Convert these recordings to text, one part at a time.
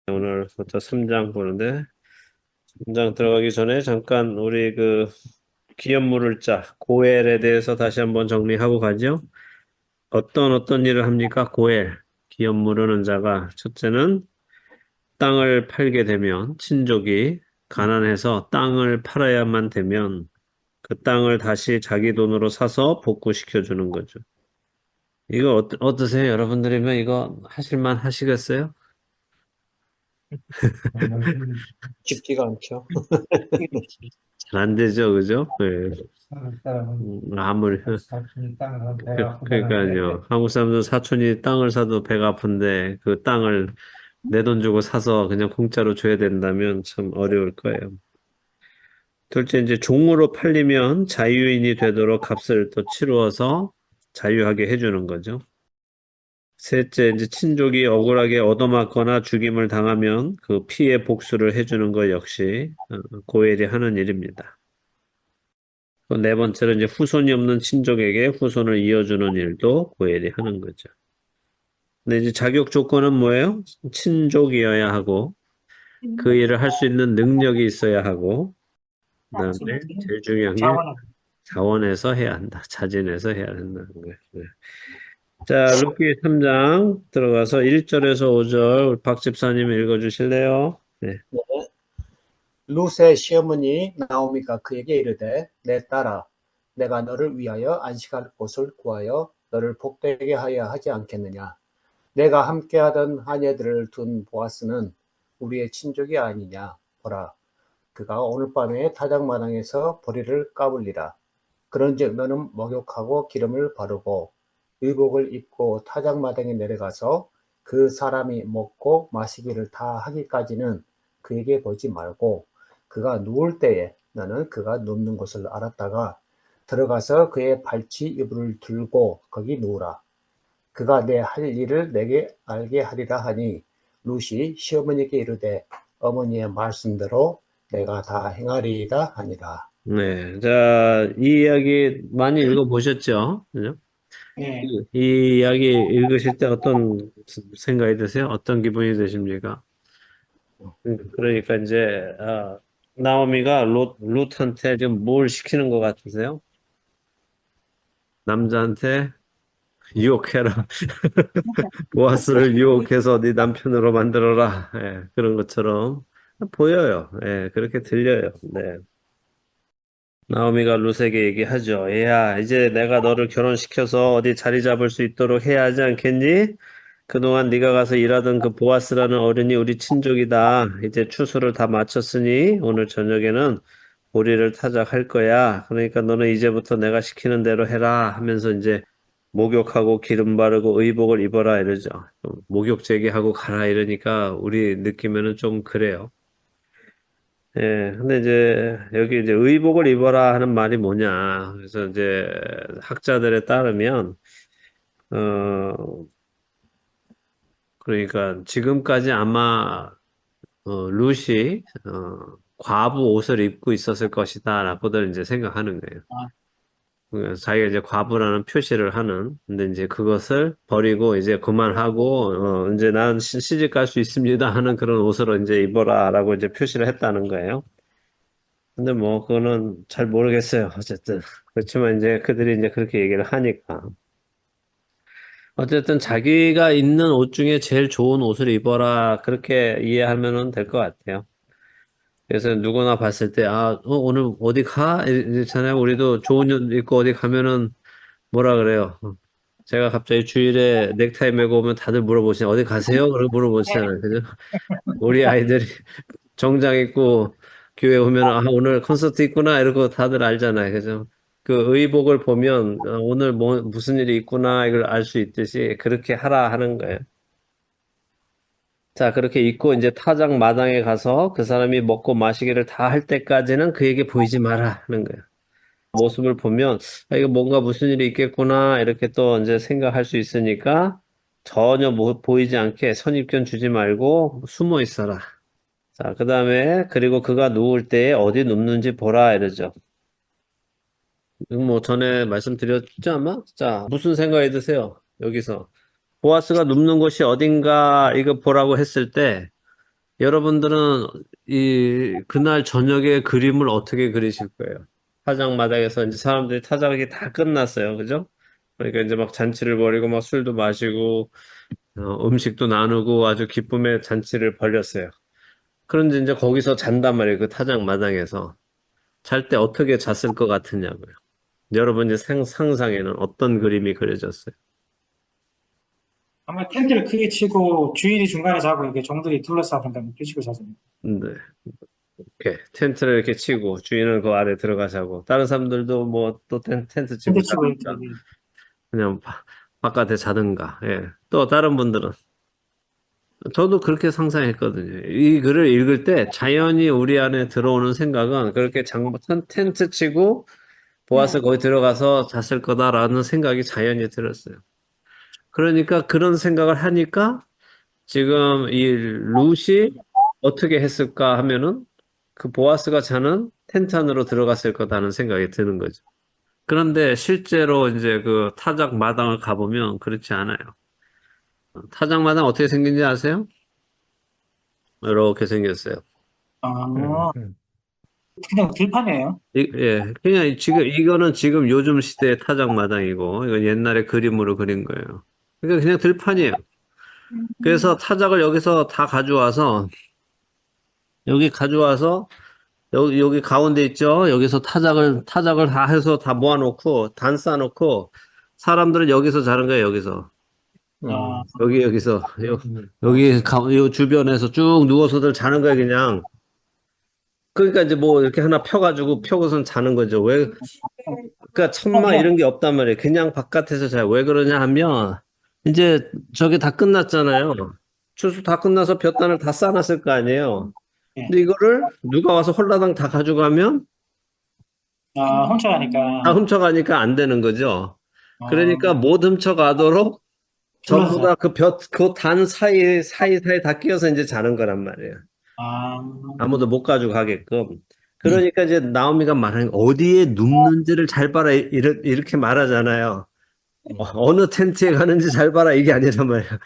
오늘부터 3장 보는데 3장 들어가기 전에 잠깐 우리 그 기업물을 고엘에 대해서 다시 한번 정리하고 가죠. 어떤 일을 합니까? 고엘. 기업 무르는 자가 첫째는 땅을 팔게 되면 친족이 가난해서 땅을 팔아야만 되면 그 땅을 다시 자기 돈으로 사서 복구시켜 주는 거죠. 이거 어떠세요? 여러분들이면 이거 하실만 하시겠어요? 쉽지가 않죠. 잘 안 되죠, 그죠? 네. 한국 사람은 아무리 사촌이 땅을 사면 배가 아프다는데 그러니까요. 한국 사람들 사촌이 땅을 사도 배가 아픈데 그 땅을 내 돈 주고 사서 그냥 공짜로 줘야 된다면 참 어려울 거예요. 둘째, 이제 종으로 팔리면 자유인이 되도록 값을 또 치루어서 자유하게 해주는 거죠. 셋째, 이제 친족이 억울하게 얻어맞거나 죽임을 당하면 그 피해 복수를 해주는 것 역시 고엘이 하는 일입니다. 또 네 번째로 이제 후손이 없는 친족에게 후손을 이어주는 일도 고엘이 하는 거죠. 근데 이제 자격 조건은 뭐예요? 친족이어야 하고 그 일을 할 수 있는 능력이 있어야 하고 그다음에 제일 중요한 게 자원은 자원해서 해야 한다. 자진해서 해야 한다는 거예요. 네. 자, 룻기 3장 들어가서 1절에서 5절 박 집사님 읽어주실래요? 네. 네. 룻의 시어머니 나오미가 그에게 이르되 내 딸아 내가 너를 위하여 안식할 곳을 구하여 너를 복되게 하여 하지 않겠느냐. 내가 함께하던 하녀들을 둔 보아스는 우리의 친족이 아니냐. 보라 그가 오늘 밤에 타작마당에서 보리를 까불리라. 그런즉 너는 목욕하고 기름을 바르고 의복을 입고 타작마당에 내려가서 그 사람이 먹고 마시기를 다 하기까지는 그에게 보지 말고 그가 누울 때에 너는 그가 눕는 곳을 알았다가 들어가서 그의 발치 이불을 들고 거기 누우라. 그가 내 할 일을 내게 알게 하리라 하니 룻이 시어머니께 이르되 어머니의 말씀대로 내가 다 행하리이다 하니라. 네. 자, 이 이야기 많이 읽어보셨죠? 그죠? 예, 이 이야기 읽으실 때 어떤 생각이 드세요? 어떤 기분이 드십니까? 그러니까 이제 나오미가 룻한테 지금 뭘 시키는 것 같으세요? 남자한테 유혹해라. 보아스를 유혹해서 네 남편으로 만들어라. 예, 그런 것처럼 보여요. 예, 그렇게 들려요. 네. 나오미가 룻에게 얘기하죠. 얘야, 이제 내가 너를 결혼시켜서 어디 자리 잡을 수 있도록 해야 하지 않겠니? 그동안 네가 가서 일하던 그 보아스라는 어른이 우리 친족이다. 이제 추수를 다 마쳤으니 오늘 저녁에는 보리를 타작할 거야. 그러니까 너는 이제부터 내가 시키는 대로 해라 하면서 이제 목욕하고 기름 바르고 의복을 입어라 이러죠. 목욕 제기하고 가라 이러니까 우리 느끼면은 좀 그래요. 예, 근데 이제 여기 이제 의복을 입어라 하는 말이 뭐냐. 그래서 이제 학자들에 따르면 어 그러니까 지금까지 아마 룻이 과부 옷을 입고 있었을 것이다라고들 이제 생각하는 거예요. 아, 그러니까 자기가 이제 과부라는 표시를 하는. 근데 이제 그것을 버리고 이제 그만하고 이제 난 시집 갈 수 있습니다 하는 그런 옷으로 이제 입어라라고 이제 표시를 했다는 거예요. 근데 뭐 그거는 잘 모르겠어요. 어쨌든 그렇지만 이제 그들이 이제 그렇게 얘기를 하니까 어쨌든 자기가 입는 옷 중에 제일 좋은 옷을 입어라 그렇게 이해하면은 될 것 같아요. 그래서 누구나 봤을 때, 오늘 어디 가? 이렇잖아요. 우리도 좋은 옷 입고 어디 가면은 뭐라 그래요? 제가 갑자기 주일에 넥타이 메고 오면 다들 물어보시잖아요. 어디 가세요? 그러고 물어보시잖아요. 그죠? 우리 아이들이 정장 입고 교회 오면, 오늘 콘서트 있구나. 이러고 다들 알잖아요. 그죠? 그 의복을 보면, 오늘 무슨 일이 있구나. 이걸 알 수 있듯이 그렇게 하라 하는 거예요. 자, 그렇게 입고 이제 타작 마당에 가서 그 사람이 먹고 마시기를 다 할 때까지는 그에게 보이지 마라 하는 거예요. 모습을 보면 이거 뭔가 무슨 일이 있겠구나 이렇게 또 이제 생각할 수 있으니까 전혀 보이지 않게 선입견 주지 말고 숨어 있어라. 자, 그다음에 그리고 그가 누울 때에 어디 눕는지 보라 이러죠. 이거 뭐 전에 말씀드렸죠 아마? 자, 무슨 생각이 드세요? 여기서 보아스가 눕는 곳이 어딘가 이거 보라고 했을 때 여러분들은 그날 저녁에 그림을 어떻게 그리실 거예요? 타작마당에서 이제 사람들이 타작이 다 끝났어요. 그죠? 그러니까 이제 막 잔치를 벌이고 막 술도 마시고 음식도 나누고 아주 기쁨의 잔치를 벌였어요. 그런데 이제 거기서 잔단 말이에요. 그 타작마당에서. 잘 때 어떻게 잤을 것 같으냐고요. 여러분 이제 상상에는 어떤 그림이 그려졌어요? 아마 텐트를 크게 치고 주인이 중간에 자고 이게 종들이 둘러싸는 다음에 끄시고 자잖아요. 네. 이렇게 텐트를 이렇게 치고 주인은 그 아래 들어가 자고 다른 사람들도 뭐 또 텐트 치고 텐트 치고 이렇게 자니까 그냥 바깥에 자든가. 예. 또 다른 분들은 저도 그렇게 상상했거든요. 이 글을 읽을 때 자연히 우리 안에 들어오는 생각은 그렇게 텐트 치고 보아스 거기 들어가서 잤을 거다라는 생각이 자연히 들었어요. 그러니까 그런 생각을 하니까 지금 이 룻이 어떻게 했을까 하면은 그 보아스가 자는 텐트 안으로 들어갔을 거다는 생각이 드는 거죠. 그런데 실제로 이제 그 타작 마당을 가보면 그렇지 않아요. 타작 마당 어떻게 생긴지 아세요? 이렇게 생겼어요. 아, 그냥 들판이에요. 예, 그냥 이거는 지금 요즘 시대의 타작 마당이고, 이건 옛날에 그림으로 그린 거예요. 그러니까 그냥 들판이에요. 그래서 타작을 여기서 다 가져와서, 여기 가운데 있죠? 여기서 타작을 다 해서 다 모아놓고, 단 쌓아놓고, 사람들은 여기서 자는 거예요, 여기서. 아, 여기서, 요 주변에서 쭉 누워서들 자는 거예요, 그냥. 그러니까 이제 뭐 이렇게 하나 펴고선 자는 거죠. 왜, 그러니까 천막 그러면 이런 게 없단 말이에요. 그냥 바깥에서 자요. 왜 그러냐 하면, 이제 저게 다 끝났잖아요. 추수 다 끝나서 볕단을 다 쌓아놨을 거 아니에요. 예. 근데 이거를 누가 와서 홀라당 다 가져가면 다 훔쳐가니까 훔쳐가니까 안 되는 거죠. 그러니까 어, 못 훔쳐가도록 전부 둘러서 다 그 단 사이사이 다 끼어서 이제 자는 거란 말이에요. 아, 아무도 못 가져가게끔. 그러니까 이제 나오미가 말하는 어디에 눕는지를 잘 봐라 이렇게 말하잖아요. 어느 텐트에 가는지 잘 봐라 이게 아니란 말이야.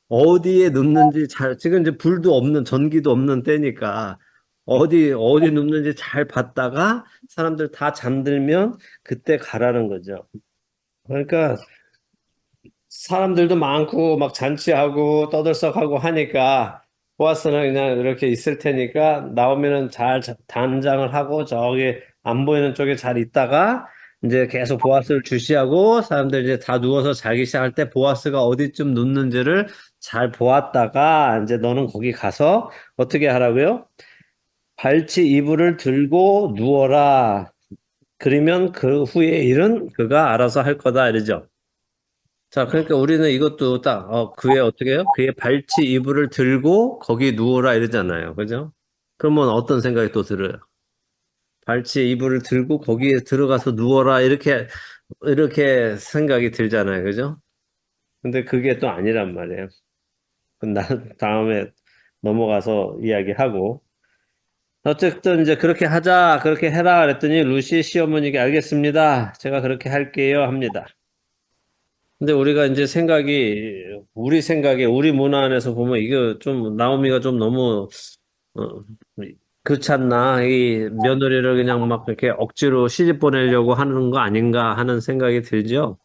어디에 눕는지 지금 이제 불도 없는 전기도 없는 때니까 어디 눕는지 잘 봤다가 사람들 다 잠들면 그때 가라는 거죠. 그러니까 사람들도 많고 막 잔치하고 떠들썩하고 하니까 보아스는 그냥 이렇게 있을 테니까 나오면은 잘 단장을 하고 저기 안 보이는 쪽에 잘 있다가 이제 계속 보아스를 주시하고 사람들 이제 다 누워서 자기 시작할 때 보아스가 어디쯤 눕는지를 잘 보았다가 이제 너는 거기 가서 어떻게 하라고요? 발치 이불을 들고 누워라. 그러면 그 후의 일은 그가 알아서 할 거다 이러죠. 자, 그러니까 우리는 이것도 딱, 그의 어떻게 해요? 그의 발치 이불을 들고 거기 누워라 이러잖아요. 그죠? 그러면 어떤 생각이 또 들어요? 발치 이불을 들고 거기에 들어가서 누워라 이렇게 생각이 들잖아요. 그죠? 근데 그게 또 아니란 말이에요. 그럼 나 다음에 넘어가서 이야기하고. 어쨌든 이제 그렇게 하자, 그렇게 해라 그랬더니 루시 시어머니가 알겠습니다. 제가 그렇게 할게요 합니다. 근데 우리가 이제 우리 생각에, 우리 문화 안에서 보면 이거 좀, 나오미가 좀 너무, 어, 그렇지 않나? 이 며느리를 그냥 막 이렇게 억지로 시집 보내려고 하는 거 아닌가 하는 생각이 들죠?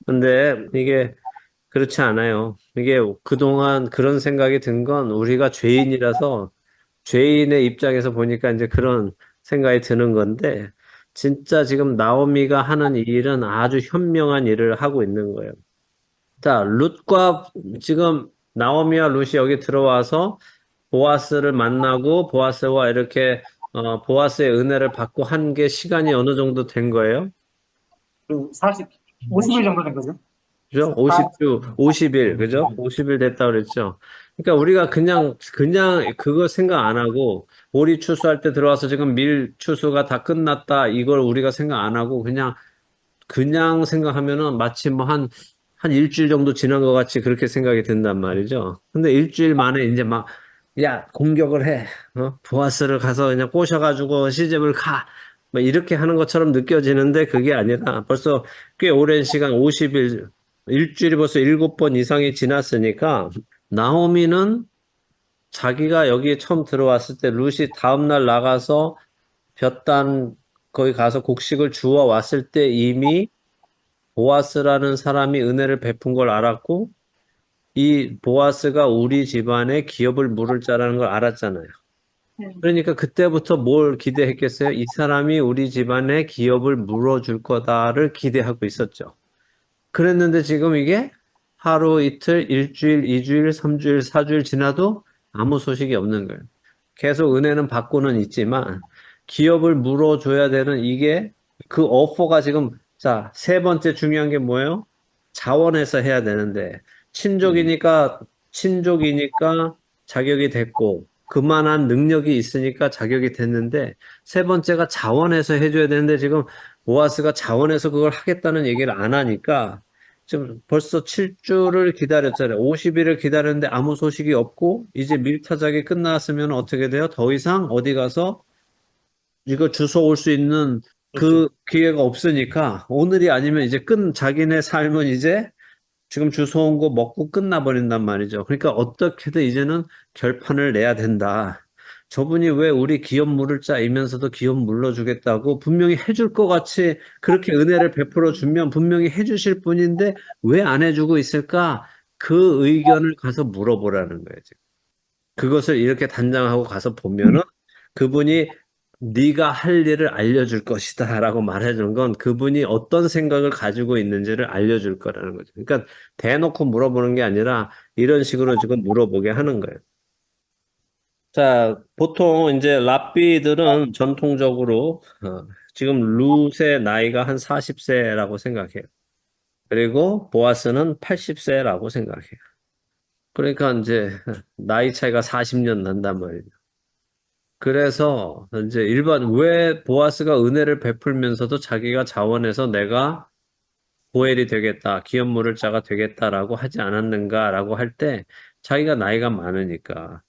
근데 이게 그렇지 않아요. 이게 그동안 그런 생각이 든 건 우리가 죄인이라서 죄인의 입장에서 보니까 이제 그런 생각이 드는 건데, 진짜 지금 나오미가 하는 이 일은 아주 현명한 일을 하고 있는 거예요. 자, 룻과 지금 나오미와 룻이 여기 들어와서 보아스를 만나고 보아스와 이렇게 보아스의 은혜를 받고 한 게 시간이 어느 정도 된 거예요? 그 40, 50일 정도 된 거죠. 그죠? 50주, 50일, 그죠? 50일 됐다 그랬죠? 그러니까 우리가 그냥 그거 생각 안 하고 오리 추수할 때 들어와서 지금 밀 추수가 다 끝났다 이걸 우리가 생각 안 하고 그냥 생각하면은 마치 뭐 한 일주일 정도 지난 것 같이 그렇게 생각이 든단 말이죠. 근데 일주일 만에 이제 막, 야, 공격을 해. 보아스를 가서 그냥 꼬셔가지고 시집을 가. 뭐 이렇게 하는 것처럼 느껴지는데 그게 아니라 벌써 꽤 오랜 시간, 50일, 일주일이 벌써 7번 이상이 지났으니까 나오미는 자기가 여기에 처음 들어왔을 때 룻이 다음날 나가서 볕단 거기 가서 곡식을 주워 왔을 때 이미 보아스라는 사람이 은혜를 베푼 걸 알았고 이 보아스가 우리 집안에 기업을 물을 자라는 걸 알았잖아요. 그러니까 그때부터 뭘 기대했겠어요? 이 사람이 우리 집안에 기업을 물어줄 거다를 기대하고 있었죠. 그랬는데 지금 이게 하루 이틀, 일주일, 이주일, 삼주일, 사주일 지나도 아무 소식이 없는 거예요. 계속 은혜는 받고는 있지만 기업을 물어줘야 되는 이게 그 오퍼가 지금 자, 세 번째 중요한 게 뭐예요? 자원해서 해야 되는데 친족이니까 자격이 됐고 그만한 능력이 있으니까 자격이 됐는데 세 번째가 자원해서 해줘야 되는데 지금 보아스가 자원해서 그걸 하겠다는 얘기를 안 하니까 지금 벌써 7주를 기다렸잖아요. 50일을 기다렸는데 아무 소식이 없고 이제 밀타작이 끝났으면 어떻게 돼요? 더 이상 어디 가서 이거 주워 올 수 있는 그 그렇죠. 기회가 없으니까 오늘이 아니면 이제 자기네 삶은 이제 지금 주워온 거 먹고 끝나버린단 말이죠. 그러니까 어떻게든 이제는 결판을 내야 된다. 저분이 왜 우리 기업 물을 자이면서도 기업 물러주겠다고 분명히 해줄 것 같이 그렇게 은혜를 베풀어 주면 분명히 해주실 분인데 왜 안 해주고 있을까? 그 의견을 가서 물어보라는 거예요, 지금. 그것을 이렇게 단장하고 가서 보면은 그분이 네가 할 일을 알려줄 것이다라고 말해주는 건 그분이 어떤 생각을 가지고 있는지를 알려줄 거라는 거죠. 그러니까 대놓고 물어보는 게 아니라 이런 식으로 지금 물어보게 하는 거예요. 자, 보통 이제 랍비들은 전통적으로 지금 룻의 나이가 한 40세라고 생각해요. 그리고 보아스는 80세라고 생각해요. 그러니까 이제 나이 차이가 40년 난단 말이에요. 그래서 이제 왜 보아스가 은혜를 베풀면서도 자기가 자원해서 내가 고엘이 되겠다, 기업 물을 자가 되겠다라고 하지 않았는가라고 할 때 자기가 나이가 많으니까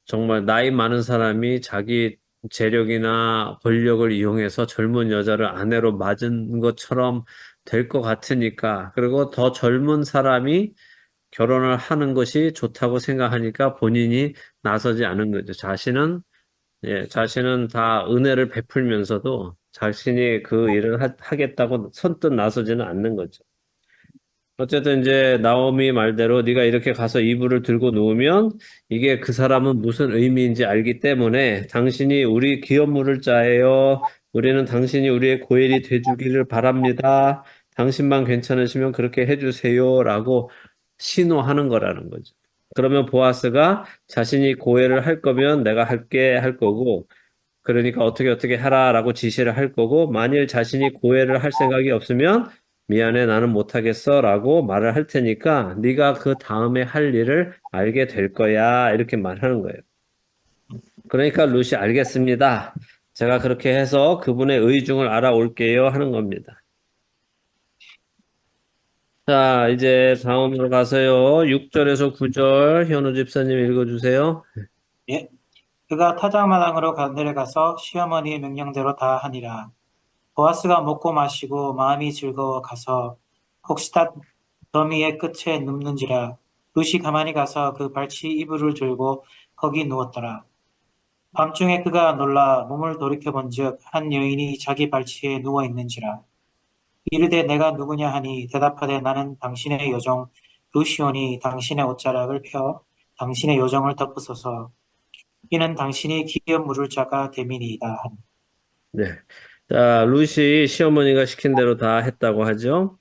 정말 나이 많은 사람이 자기 재력이나 권력을 이용해서 젊은 여자를 아내로 맞은 것처럼 될 것 같으니까 그리고 더 젊은 사람이 결혼을 하는 것이 좋다고 생각하니까 본인이 나서지 않은 거죠. 자신은 다 은혜를 베풀면서도 자신이 그 일을 하겠다고 선뜻 나서지는 않는 거죠. 어쨌든 이제 나오미 말대로 네가 이렇게 가서 이불을 들고 누우면 이게 그 사람은 무슨 의미인지 알기 때문에 당신이 우리 기업 물을 자예요. 우리는 당신이 우리의 고엘이 돼주기를 바랍니다. 당신만 괜찮으시면 그렇게 해주세요라고 신호하는 거라는 거죠. 그러면 보아스가 자신이 고엘을 할 거면 내가 할게 할 거고 그러니까 어떻게 하라라고 지시를 할 거고 만일 자신이 고해를 할 생각이 없으면 미안해 나는 못하겠어 라고 말을 할 테니까 네가 그 다음에 할 일을 알게 될 거야 이렇게 말하는 거예요. 그러니까 룻이 알겠습니다. 제가 그렇게 해서 그분의 의중을 알아올게요 하는 겁니다. 자 이제 다음으로 가서요. 6절에서 9절 현우 집사님 읽어주세요. 예. 그가 타작마당으로 내려가서 시어머니의 명령대로 다 하니라. 보아스가 먹고 마시고 마음이 즐거워 가서 곡식단 더미의 끝에 눕는지라. 룻이 가만히 가서 그 발치 이불을 들고 거기 누웠더라. 밤중에 그가 놀라 몸을 돌이켜본즉 한 여인이 자기 발치에 누워 있는지라. 이르되 내가 누구냐 하니 대답하되 나는 당신의 여종 루시온이 당신의 옷자락을 펴 당신의 여종을 덮으소서. 이는 당신이 기업 물을 자가 됨이니이다 하니. 네. 자, 룻이 시어머니가 시킨 대로 다 했다고 하죠.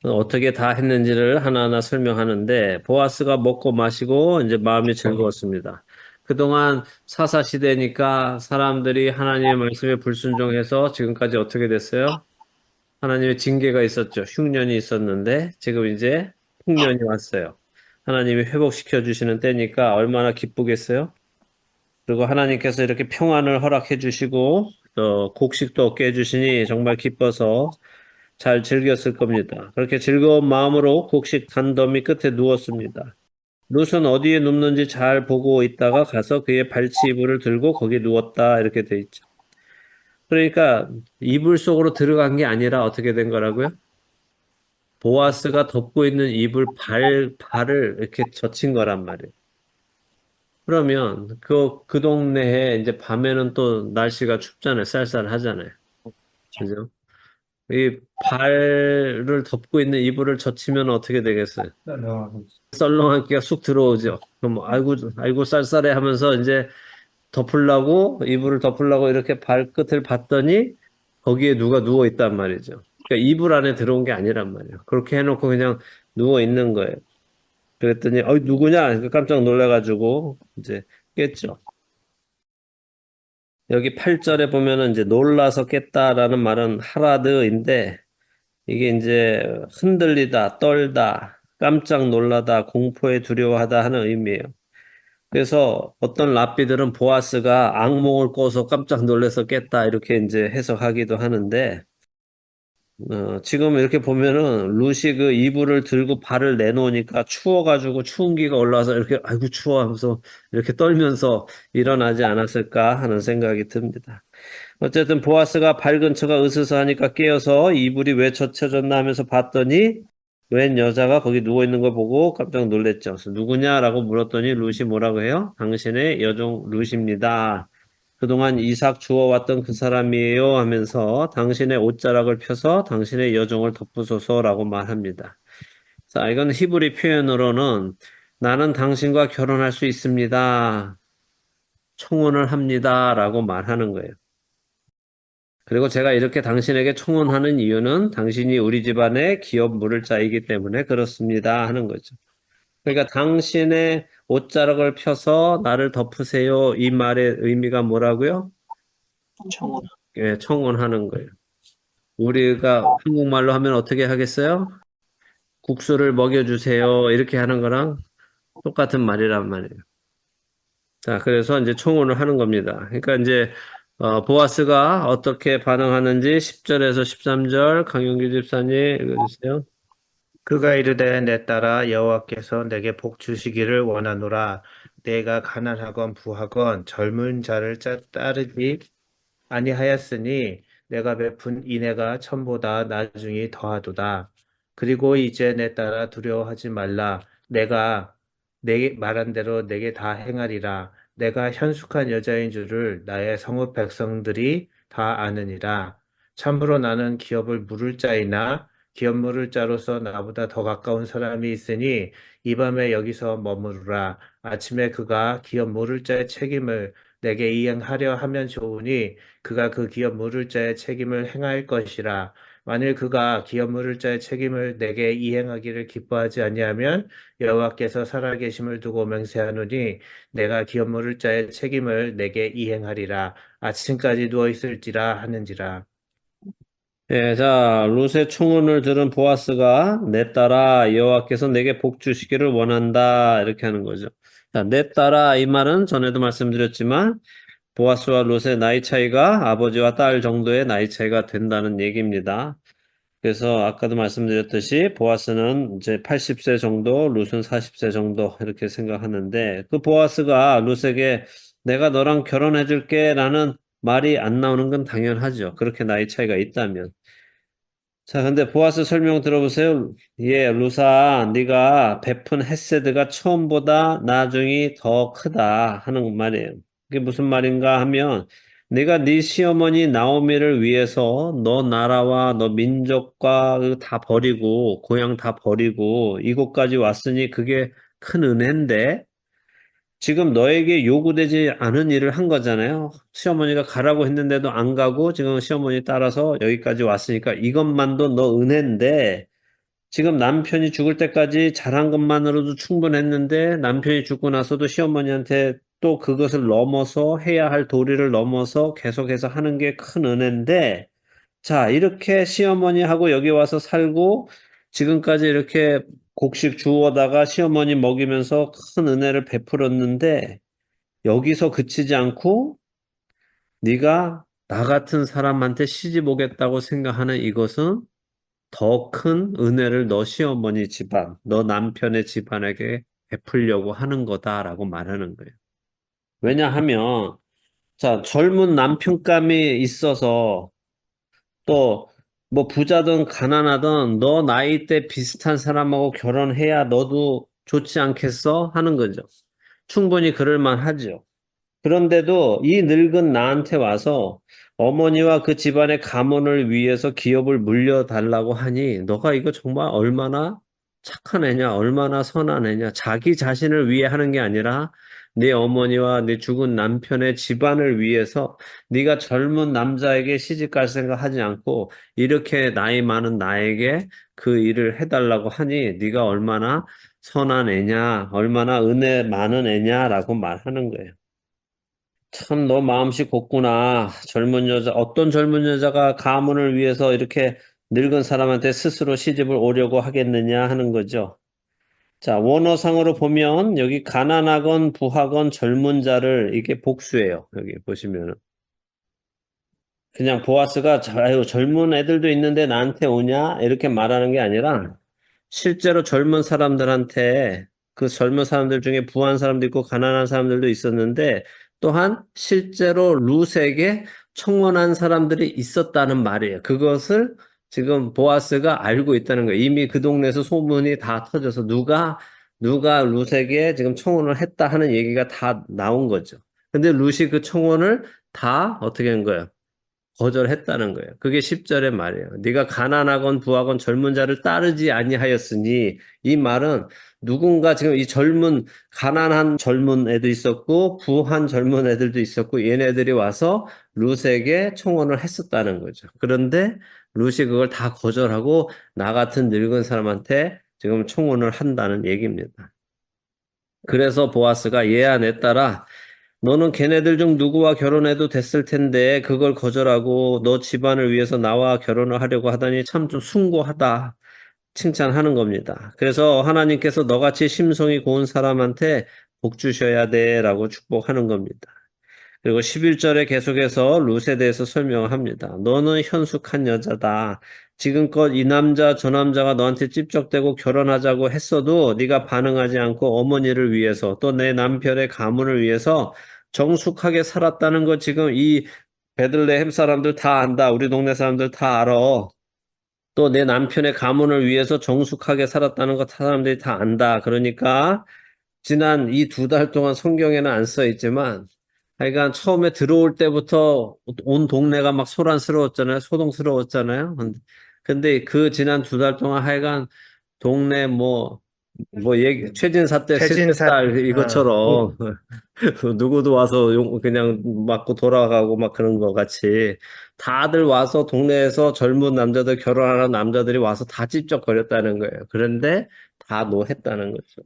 어떻게 다 했는지를 하나하나 설명하는데 보아스가 먹고 마시고 이제 마음이 즐거웠습니다. 그동안 사사 시대니까 사람들이 하나님의 말씀에 불순종해서 지금까지 어떻게 됐어요? 하나님의 징계가 있었죠. 흉년이 있었는데 지금 이제 풍년이 왔어요. 하나님이 회복시켜 주시는 때니까 얼마나 기쁘겠어요? 그리고 하나님께서 이렇게 평안을 허락해 주시고 곡식도 얻게 해주시니 정말 기뻐서 잘 즐겼을 겁니다. 그렇게 즐거운 마음으로 곡식 단더미 끝에 누웠습니다. 룻은 어디에 눕는지 잘 보고 있다가 가서 그의 발치 이불을 들고 거기 누웠다 이렇게 돼 있죠. 그러니까 이불 속으로 들어간 게 아니라 어떻게 된 거라고요? 보아스가 덮고 있는 발을 이렇게 젖힌 거란 말이에요. 그러면 그 동네에 이제 밤에는 또 날씨가 춥잖아요. 쌀쌀하잖아요. 그죠? 이 발을 덮고 있는 이불을 젖히면 어떻게 되겠어요? 썰렁하고 썰렁한 기가 쑥 들어오죠. 그럼 아이고 아이고 쌀쌀해 하면서 이제 덮으려고 이불을 덮으려고 이렇게 발끝을 봤더니 거기에 누가 누워 있단 말이죠. 그러니까 이불 안에 들어온 게 아니란 말이에요. 그렇게 해놓고 그냥 누워 있는 거예요. 그랬더니 누구냐? 깜짝 놀라가지고 이제 깼죠. 여기 8절에 보면은 이제 놀라서 깼다라는 말은 하라드인데 이게 이제 흔들리다, 떨다, 깜짝 놀라다, 공포에 두려워하다 하는 의미예요. 그래서 어떤 랍비들은 보아스가 악몽을 꿔서 깜짝 놀라서 깼다 이렇게 이제 해석하기도 하는데 지금 이렇게 보면은 루시 그 이불을 들고 발을 내놓으니까 추워가지고 추운 기가 올라와서 이렇게 아이고 추워 하면서 이렇게 떨면서 일어나지 않았을까 하는 생각이 듭니다. 어쨌든 보아스가 발 근처가 으스스하니까 깨어서 이불이 왜 젖혀졌나 하면서 봤더니 웬 여자가 거기 누워 있는 걸 보고 깜짝 놀랬죠. 그래서 누구냐라고 물었더니 루시 뭐라고 해요? 당신의 여종 루시입니다. 그동안 이삭 주워왔던 그 사람이에요 하면서 당신의 옷자락을 펴서 당신의 여종을 덮으소서라고 말합니다. 자, 이건 히브리 표현으로는 나는 당신과 결혼할 수 있습니다. 청혼을 합니다. 라고 말하는 거예요. 그리고 제가 이렇게 당신에게 청혼하는 이유는 당신이 우리 집안의 기업 물을 자이기 때문에 그렇습니다. 하는 거죠. 그러니까 당신의 옷자락을 펴서 나를 덮으세요. 이 말의 의미가 뭐라고요? 청혼. 예, 청혼하는 거예요. 우리가 한국말로 하면 어떻게 하겠어요? 국수를 먹여주세요. 이렇게 하는 거랑 똑같은 말이란 말이에요. 자, 그래서 이제 청혼을 하는 겁니다. 그러니까 이제 보아스가 어떻게 반응하는지 10절에서 13절 강용기 집사님 읽어주세요. 그가 이르되 내 딸아 여호와께서 내게 복 주시기를 원하노라. 내가 가난하건 부하건 젊은 자를 따르지 아니하였으니 내가 베푼 인애가 천보다 나중이 더하도다. 그리고 이제 내 딸아 두려워하지 말라. 내가 내 말한 대로 내게 다 행하리라. 내가 현숙한 여자인 줄을 나의 성읍 백성들이 다 아느니라. 참으로 나는 기업을 물을 자이나 기업 물을 자로서 나보다 더 가까운 사람이 있으니 이 밤에 여기서 머무르라. 아침에 그가 기업 물을 자의 책임을 내게 이행하려 하면 좋으니 그가 그 기업 물을 자의 책임을 행할 것이라. 만일 그가 기업 물을 자의 책임을 내게 이행하기를 기뻐하지 아니하면 여호와께서 살아계심을 두고 맹세하노니 내가 기업 물을 자의 책임을 내게 이행하리라. 아침까지 누워 있을지라 하는지라. 예, 자, 룻의 청혼을 들은 보아스가 내 딸아 여호와께서 내게 복 주시기를 원한다 이렇게 하는 거죠. 자, 내 딸아 이 말은 전에도 말씀드렸지만 보아스와 룻의 나이 차이가 아버지와 딸 정도의 나이 차이가 된다는 얘기입니다. 그래서 아까도 말씀드렸듯이 보아스는 이제 80세 정도, 룻은 40세 정도 이렇게 생각하는데 그 보아스가 룻에게 내가 너랑 결혼해 줄게 라는 말이 안 나오는 건 당연하죠. 그렇게 나이 차이가 있다면. 자, 근데 보아스 설명 들어보세요. 예, 루사, 네가 베푼 헤세드가 처음보다 나중이 더 크다 하는 말이에요. 그게 무슨 말인가 하면 네가 네 시어머니 나오미를 위해서 너 나라와 너 민족과 다 버리고 고향 다 버리고 이곳까지 왔으니 그게 큰 은혜인데 지금 너에게 요구되지 않은 일을 한 거잖아요. 시어머니가 가라고 했는데도 안 가고 지금 시어머니 따라서 여기까지 왔으니까 이것만도 너 은혜인데 지금 남편이 죽을 때까지 잘한 것만으로도 충분했는데 남편이 죽고 나서도 시어머니한테 또 그것을 넘어서 해야 할 도리를 넘어서 계속해서 하는 게 큰 은혜인데 자, 이렇게 시어머니하고 여기 와서 살고 지금까지 이렇게 곡식 주워다가 시어머니 먹이면서 큰 은혜를 베풀었는데 여기서 그치지 않고 네가 나 같은 사람한테 시집 오겠다고 생각하는 이것은 더 큰 은혜를 너 시어머니 집안, 너 남편의 집안에게 베풀려고 하는 거다라고 말하는 거예요. 왜냐하면 자, 젊은 남편감이 있어서 또 뭐 부자든 가난하든 너 나이 때 비슷한 사람하고 결혼해야 너도 좋지 않겠어? 하는 거죠. 충분히 그럴 만하죠. 그런데도 이 늙은 나한테 와서 어머니와 그 집안의 가문을 위해서 기업을 물려달라고 하니 너가 이거 정말 얼마나 착한 애냐, 얼마나 선한 애냐. 자기 자신을 위해 하는 게 아니라 네 어머니와 네 죽은 남편의 집안을 위해서 네가 젊은 남자에게 시집갈 생각하지 않고 이렇게 나이 많은 나에게 그 일을 해달라고 하니 네가 얼마나 선한 애냐, 얼마나 은혜 많은 애냐라고 말하는 거예요. 참, 너 마음씨 곱구나. 젊은 여자, 어떤 젊은 여자가 가문을 위해서 이렇게 늙은 사람한테 스스로 시집을 오려고 하겠느냐 하는 거죠. 자, 원어상으로 보면 여기 가난하건 부하건 젊은 자를 이게 복수예요. 여기 보시면은. 그냥 보아스가 아유, 젊은 애들도 있는데 나한테 오냐? 이렇게 말하는 게 아니라 실제로 젊은 사람들한테 그 젊은 사람들 중에 부한 사람도 있고 가난한 사람들도 있었는데 또한 실제로 룻에게 청혼한 사람들이 있었다는 말이에요. 그것을 지금 보아스가 알고 있다는 거예요. 이미 그 동네에서 소문이 다 터져서 누가 룻에게 지금 청혼을 했다 하는 얘기가 다 나온 거죠. 근데 룻이 그 청혼을 다 어떻게 한 거예요? 거절했다는 거예요. 그게 10절의 말이에요. 네가 가난하건 부하건 젊은 자를 따르지 아니하였으니 이 말은 누군가 지금 이 가난한 젊은 애도 있었고 부한 젊은 애들도 있었고 얘네들이 와서 룻에게 청혼을 했었다는 거죠. 그런데 룻이 그걸 다 거절하고 나 같은 늙은 사람한테 지금 청혼을 한다는 얘기입니다. 그래서 보아스가 얘야 내 딸아 너는 걔네들 중 누구와 결혼해도 됐을 텐데 그걸 거절하고 너 집안을 위해서 나와 결혼을 하려고 하다니 참 좀 숭고하다. 칭찬하는 겁니다. 그래서 하나님께서 너같이 심성이 고운 사람한테 복 주셔야 돼라고 축복하는 겁니다. 그리고 11절에 계속해서 룻에 대해서 설명합니다. 너는 현숙한 여자다. 지금껏 이 남자 저 남자가 너한테 찝적대고 결혼하자고 했어도 네가 반응하지 않고 어머니를 위해서 또 내 남편의 가문을 위해서 정숙하게 살았다는 거 지금 이 베들레헴 사람들 다 안다. 우리 동네 사람들 다 알아. 또 내 남편의 가문을 위해서 정숙하게 살았다는 거 사람들이 다 안다. 그러니까 지난 이 2달 동안 성경에는 안 써 있지만 하여간 처음에 들어올 때부터 온 동네가 막 소란스러웠잖아요. 소동스러웠잖아요. 근데 그 지난 2달 동안 하여간 동네 최진사 때 최진사, 쇠살 이것처럼 누구도 와서 그냥 맞고 돌아가고 막 그런 거 같이 다들 와서 동네에서 젊은 남자들 결혼하는 남자들이 와서 다 찝쩍거렸다는 거예요. 그런데 다 노했다는 거죠.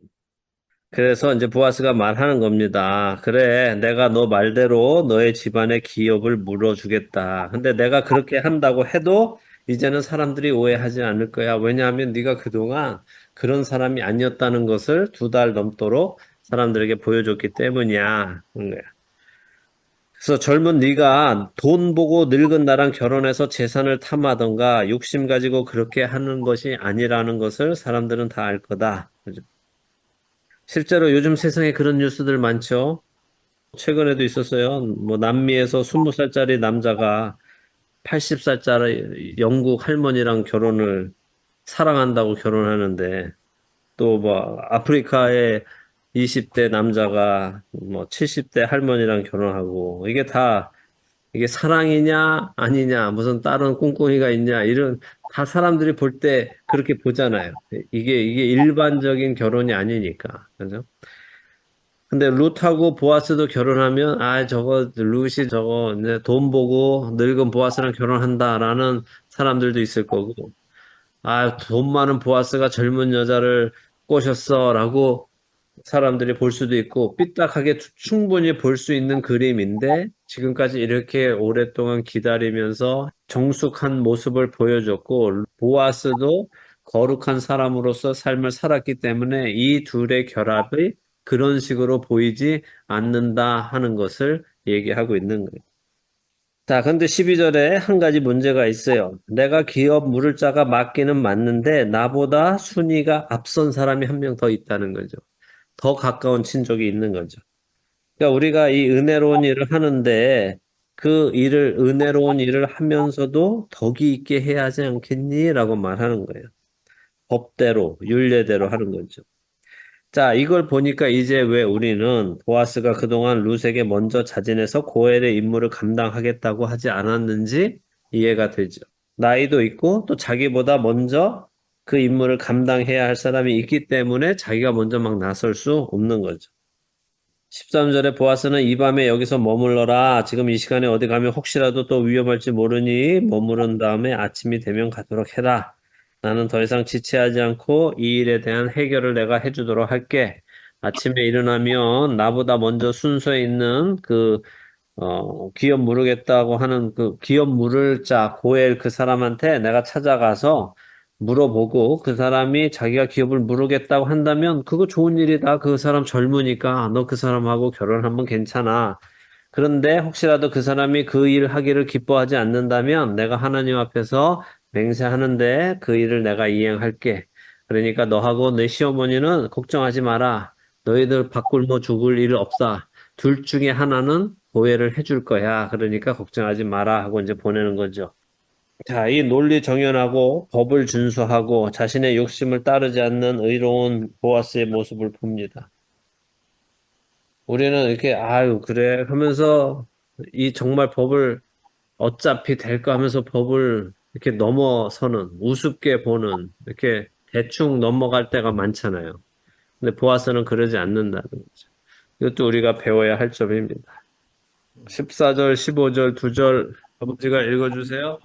그래서 이제 보아스가 말하는 겁니다. 그래, 내가 너 말대로 너의 집안의 기업을 물어주겠다. 근데 내가 그렇게 한다고 해도 이제는 사람들이 오해하지 않을 거야. 왜냐하면 네가 그동안 그런 사람이 아니었다는 것을 2달 넘도록 사람들에게 보여줬기 때문이야. 그래서 젊은 네가 돈 보고 늙은 나랑 결혼해서 재산을 탐하던가 욕심 가지고 그렇게 하는 것이 아니라는 것을 사람들은 다 알 거다. 그죠? 실제로 요즘 세상에 그런 뉴스들 많죠. 최근에도 있었어요. 남미에서 20살짜리 남자가 80살짜리 영국 할머니랑 사랑한다고 결혼하는데, 또 아프리카의 20대 남자가 70대 할머니랑 결혼하고, 이게 사랑이냐, 아니냐, 무슨 다른 꿍꿍이가 있냐, 다 사람들이 볼 때 그렇게 보잖아요. 이게 일반적인 결혼이 아니니까. 그죠? 근데 룻하고 보아스도 결혼하면 룻이 저거 이제 돈 보고 늙은 보아스랑 결혼한다라는 사람들도 있을 거고 돈 많은 보아스가 젊은 여자를 꼬셨어라고 사람들이 볼 수도 있고 삐딱하게 충분히 볼 수 있는 그림인데 지금까지 이렇게 오랫동안 기다리면서 정숙한 모습을 보여줬고 보아스도 거룩한 사람으로서 삶을 살았기 때문에 이 둘의 결합이 그런 식으로 보이지 않는다 하는 것을 얘기하고 있는 거예요. 자, 근데 12절에 한 가지 문제가 있어요. 내가 기업 물을 자가 맞기는 맞는데 나보다 순위가 앞선 사람이 한 명 더 있다는 거죠. 더 가까운 친족이 있는 거죠. 그러니까 우리가 이 은혜로운 일을 하는데 은혜로운 일을 하면서도 덕이 있게 해야 하지 않겠니? 라고 말하는 거예요. 법대로, 율례대로 하는 거죠. 자, 이걸 보니까 이제 왜 우리는 보아스가 그동안 룻에게 먼저 자진해서 고엘의 임무를 감당하겠다고 하지 않았는지 이해가 되죠. 나이도 있고 또 자기보다 먼저 그 임무를 감당해야 할 사람이 있기 때문에 자기가 먼저 막 나설 수 없는 거죠. 13절에 보아스는 이 밤에 여기서 머물러라. 지금 이 시간에 어디 가면 혹시라도 또 위험할지 모르니 머무른 다음에 아침이 되면 가도록 해라. 나는 더 이상 지체하지 않고 이 일에 대한 해결을 내가 해주도록 할게. 아침에 일어나면 나보다 먼저 순서에 있는 기업 물으겠다고 하는 그 기업 물을 자, 고엘 그 사람한테 내가 찾아가서 물어보고 그 사람이 자기가 기업을 물으겠다고 한다면 그거 좋은 일이다. 그 사람 젊으니까 너 그 사람하고 결혼하면 괜찮아. 그런데 혹시라도 그 사람이 그 일 하기를 기뻐하지 않는다면 내가 하나님 앞에서 맹세하는데 그 일을 내가 이행할게. 그러니까 너하고 내 시어머니는 걱정하지 마라. 너희들 밥 굶어 죽을 일 없다. 둘 중에 하나는 보혜를 해줄 거야. 그러니까 걱정하지 마라 하고 이제 보내는 거죠. 자, 이 논리 정연하고 법을 준수하고 자신의 욕심을 따르지 않는 의로운 보아스의 모습을 봅니다. 우리는 이렇게 아유 그래 하면서 이 정말 법을 어차피 될까 하면서 법을 이렇게 넘어서는 우습게 보는 이렇게 대충 넘어갈 때가 많잖아요. 근데 보아스는 그러지 않는다는 거죠. 이것도 우리가 배워야 할 점입니다. 14절, 15절, 2절 아버지가 읽어주세요.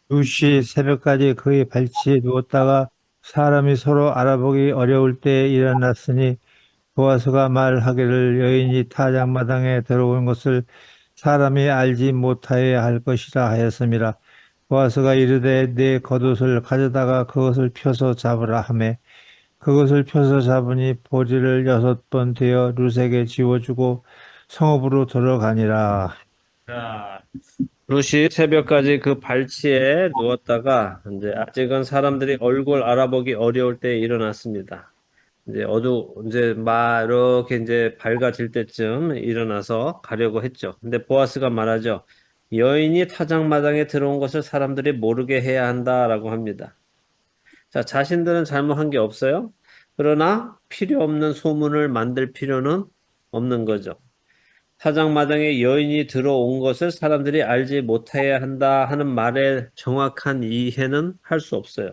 룻이 새벽까지 그의 발치에 누웠다가 사람이 서로 알아보기 어려울 때에 일어났으니 보아스가 말하기를 여인이 타작마당에 들어온 것을 사람이 알지 못하여야 할 것이라 하였음이라. 보아스가 이르되 내 겉옷을 가져다가 그것을 펴서 잡으라 하매 그것을 펴서 잡으니 보리를 6번 되어 룻에게 지워주고 성읍으로 들어가니라. 자, 룻이 새벽까지 그 발치에 누웠다가 이제 아직은 사람들이 얼굴 알아보기 어려울 때 일어났습니다. 이제 막 이렇게 이제 밝아질 때쯤 일어나서 가려고 했죠. 근데 보아스가 말하죠. 여인이 타작마당에 들어온 것을 사람들이 모르게 해야 한다라고 합니다. 자, 자신들은 잘못한 게 없어요. 그러나 필요 없는 소문을 만들 필요는 없는 거죠. 타작마당에 여인이 들어온 것을 사람들이 알지 못해야 한다 하는 말의 정확한 이해는 할 수 없어요.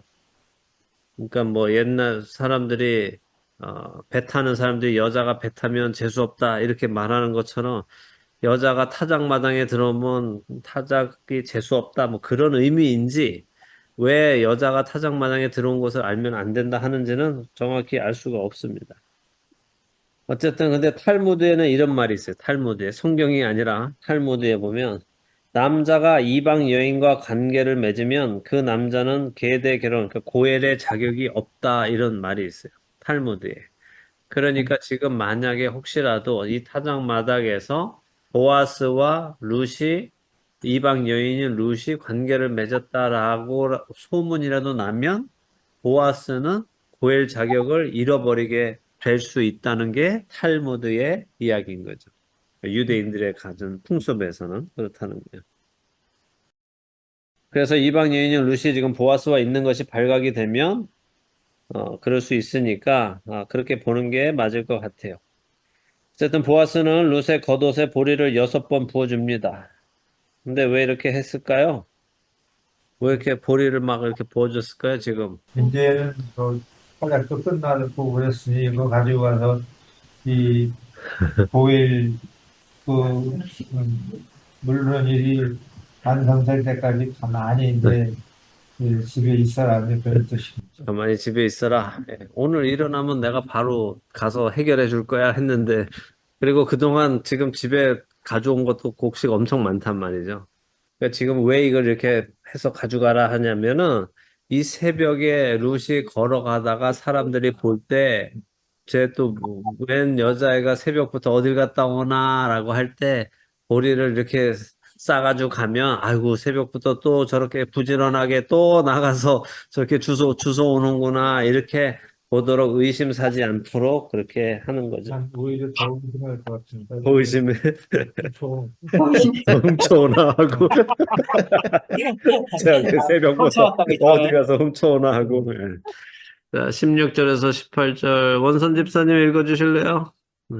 그러니까 뭐 옛날 사람들이 배 타는 사람들이 여자가 배 타면 재수 없다 이렇게 말하는 것처럼 여자가 타작마당에 들어오면 타작이 재수 없다 뭐 그런 의미인지 왜 여자가 타작마당에 들어온 것을 알면 안 된다 하는지는 정확히 알 수가 없습니다. 어쨌든 근데 탈무드에는 이런 말이 있어요. 탈무드에 성경이 아니라 탈무드에 보면 남자가 이방 여인과 관계를 맺으면 그 남자는 계대 결혼, 그러니까 고엘의 자격이 없다 이런 말이 있어요. 탈무드에. 그러니까 지금 만약에 혹시라도 이 타작마당에서 보아스와 룻이 이방 여인인 룻이 관계를 맺었다라고 소문이라도 나면 보아스는 고엘 자격을 잃어버리게 될 수 있다는 게 탈무드의 이야기인 거죠. 유대인들의 가진 풍습에서는 그렇다는 거예요. 그래서 이방 여인인 룻이 지금 보아스와 있는 것이 발각이 되면 그럴 수 있으니까 그렇게 보는 게 맞을 것 같아요. 어쨌든 보아스는 룻의 겉옷에 보리를 6번 부어줍니다. 근데 왜 이렇게 했을까요? 왜 이렇게 보리를 막 이렇게 부어줬을까요, 지금? 이제는 활약도 끝나고 그랬으니 이거 가지고 가서 이 보일 물론 일이 완성될 때까지 가만히 이제 그 집에 있어라 그런 뜻이죠. 가만히 집에 있어라. 오늘 일어나면 내가 바로 가서 해결해 줄 거야 했는데, 그리고 그동안 지금 집에 가져온 것도 곡식 엄청 많단 말이죠. 그러니까 지금 왜 이걸 이렇게 해서 가져가라 하냐면은, 이 새벽에 룻이 걸어가다가 사람들이 볼 때, 쟤 또 웬 여자애가 새벽부터 어딜 갔다 오나라고 할 때, 보리를 이렇게 싸가지고 가면, 아이고, 새벽부터 또 저렇게 부지런하게 또 나가서 저렇게 주워 오는구나, 이렇게 보도록 의심사지 않도록 그렇게 하는 거죠. 난 오히려 더 의심할 것 같습니다. 의심에 좀 훔쳐오나 하고, 새벽부터 훔쳐왔다고 어디 했잖아요. 가서 훔쳐오나 하고. 예. 자, 16절에서 18절 원선 집사님 읽어주실래요? 네.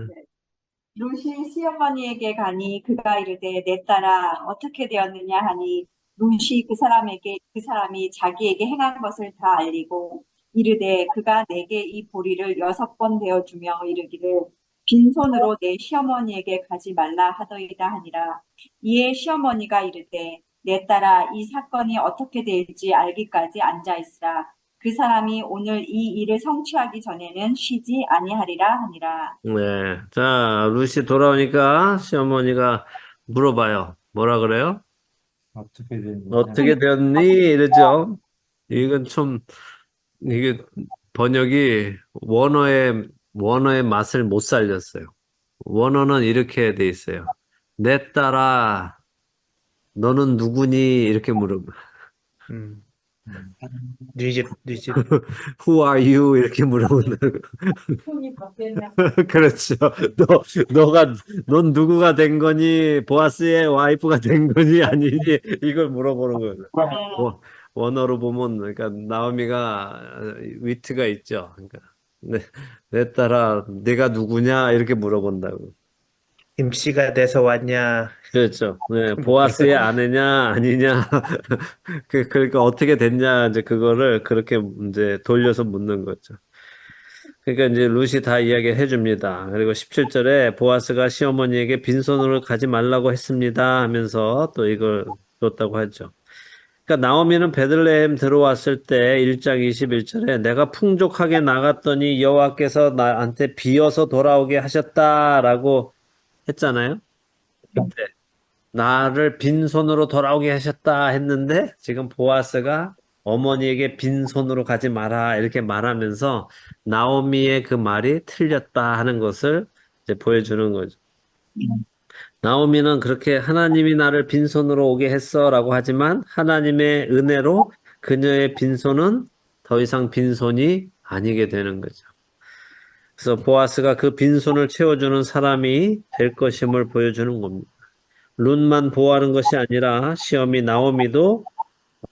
롯이 시어머니에게 가니 그가 이르되 내 딸아 어떻게 되었느냐 하니 롯이 그 사람이 자기에게 행한 것을 다 알리고 이르되 그가 내게 이 보리를 6번 되어주며 이르기를 빈손으로 내 시어머니에게 가지 말라 하더이다 하니라. 이에 시어머니가 이르되 내 딸아 이 사건이 어떻게 될지 알기까지 앉아 있으라. 그 사람이 오늘 이 일을 성취하기 전에는 쉬지 아니하리라 하니라. 네. 자, 루시 돌아오니까 시어머니가 물어봐요. 뭐라 그래요? 어떻게 됐냐? 어떻게 되었니? 이러죠. 이건 좀, 이게 번역이 원어의 맛을 못 살렸어요. 원어는 이렇게 돼 있어요. 내 딸아, 너는 누구니? 이렇게 물어봐. 음. 네 집. Who are you? 이렇게 물어본다고. 손이 바뀌었냐? 그렇죠. 넌 누구가 된 거니? 보아스의 와이프가 된 거니? 아니니? 이걸 물어보는 거예요. 원어로 보면, 그러니까, 나오미가 위트가 있죠. 그러니까, 내 딸아, 네가 누구냐? 이렇게 물어본다고. 임씨가 돼서 왔냐? 그렇죠. 네, 보아스의 아내냐, 아니냐. 그러니까 어떻게 됐냐, 이제 그거를 그렇게 이제 돌려서 묻는 거죠. 그러니까 이제 룻이 다 이야기해 줍니다. 그리고 17절에 보아스가 시어머니에게 빈손으로 가지 말라고 했습니다 하면서 또 이걸 줬다고 하죠. 그러니까 나오미는 베들레헴 들어왔을 때 1장 21절에 내가 풍족하게 나갔더니 여호와께서 나한테 비어서 돌아오게 하셨다라고 했잖아요. 그때 나를 빈손으로 돌아오게 하셨다 했는데 지금 보아스가 어머니에게 빈손으로 가지 마라 이렇게 말하면서 나오미의 그 말이 틀렸다 하는 것을 이제 보여주는 거죠. 나오미는 그렇게 하나님이 나를 빈손으로 오게 했어라고 하지만 하나님의 은혜로 그녀의 빈손은 더 이상 빈손이 아니게 되는 거죠. 그래서 보아스가 그 빈손을 채워주는 사람이 될 것임을 보여주는 겁니다. 룻만 보호하는 것이 아니라 시어미 나오미도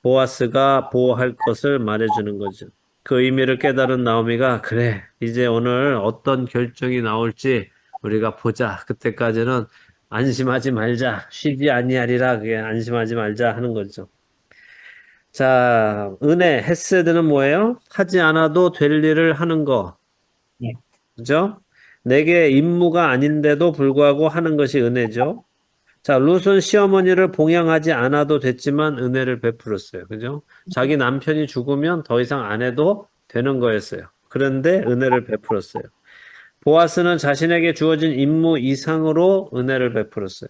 보아스가 보호할 것을 말해주는 거죠. 그 의미를 깨달은 나오미가 그래 이제 오늘 어떤 결정이 나올지 우리가 보자. 그때까지는 안심하지 말자. 쉬지 아니하리라. 그게 안심하지 말자 하는 거죠. 자, 은혜, 헤세드는 뭐예요? 하지 않아도 될 일을 하는 거. 예. 그죠? 내게 임무가 아닌데도 불구하고 하는 것이 은혜죠. 자, 룻은 시어머니를 봉양하지 않아도 됐지만 은혜를 베풀었어요. 그죠? 자기 남편이 죽으면 더 이상 안 해도 되는 거였어요. 그런데 은혜를 베풀었어요. 보아스는 자신에게 주어진 임무 이상으로 은혜를 베풀었어요.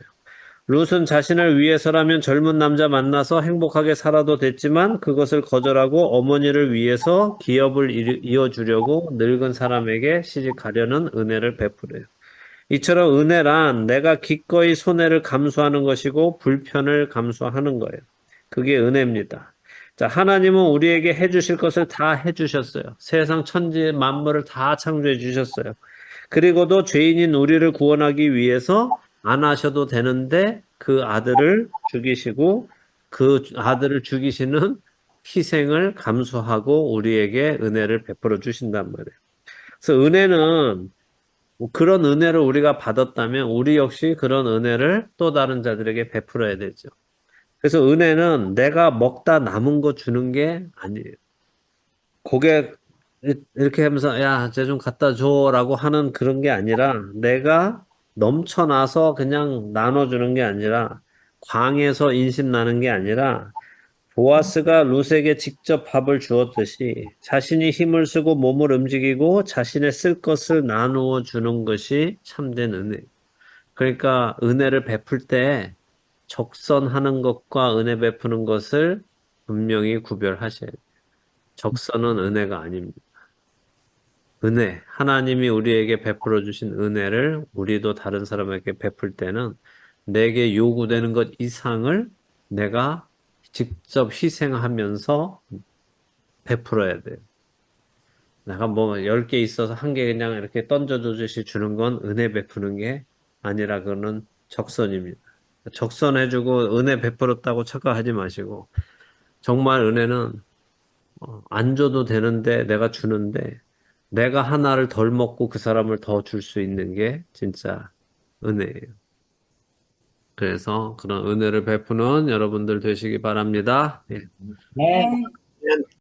룻은 자신을 위해서라면 젊은 남자 만나서 행복하게 살아도 됐지만 그것을 거절하고 어머니를 위해서 기업을 이어주려고 늙은 사람에게 시집가려는 은혜를 베풀어요. 이처럼 은혜란 내가 기꺼이 손해를 감수하는 것이고 불편을 감수하는 거예요. 그게 은혜입니다. 자, 하나님은 우리에게 해주실 것을 다 해주셨어요. 세상 천지 만물을 다 창조해 주셨어요. 그리고도 죄인인 우리를 구원하기 위해서 안 하셔도 되는데 그 아들을 죽이시고 그 아들을 죽이시는 희생을 감수하고 우리에게 은혜를 베풀어 주신단 말이에요. 그래서 은혜는 그런 은혜를 우리가 받았다면 우리 역시 그런 은혜를 또 다른 자들에게 베풀어야 되죠. 그래서 은혜는 내가 먹다 남은 거 주는 게 아니에요. 고개 이렇게 하면서 야, 쟤 좀 갖다 줘라고 하는 그런 게 아니라 내가 넘쳐나서 그냥 나눠주는 게 아니라 광에서 인심 나는 게 아니라 보아스가 룻에게 직접 밥을 주었듯이 자신이 힘을 쓰고 몸을 움직이고 자신의 쓸 것을 나누어 주는 것이 참된 은혜. 그러니까 은혜를 베풀 때 적선하는 것과 은혜 베푸는 것을 분명히 구별하셔야 돼요. 적선은 은혜가 아닙니다. 은혜, 하나님이 우리에게 베풀어 주신 은혜를 우리도 다른 사람에게 베풀 때는 내게 요구되는 것 이상을 내가 직접 희생하면서 베풀어야 돼요. 내가 뭐 10개 있어서 한 개 그냥 이렇게 던져주듯이 주는 건 은혜 베푸는 게 아니라 그거는 적선입니다. 적선해주고 은혜 베풀었다고 착각하지 마시고 정말 은혜는 안 줘도 되는데 내가 주는데 내가 하나를 덜 먹고 그 사람을 더 줄 수 있는 게 진짜 은혜예요. 그래서 그런 은혜를 베푸는 여러분들 되시기 바랍니다. 예. 네. 네.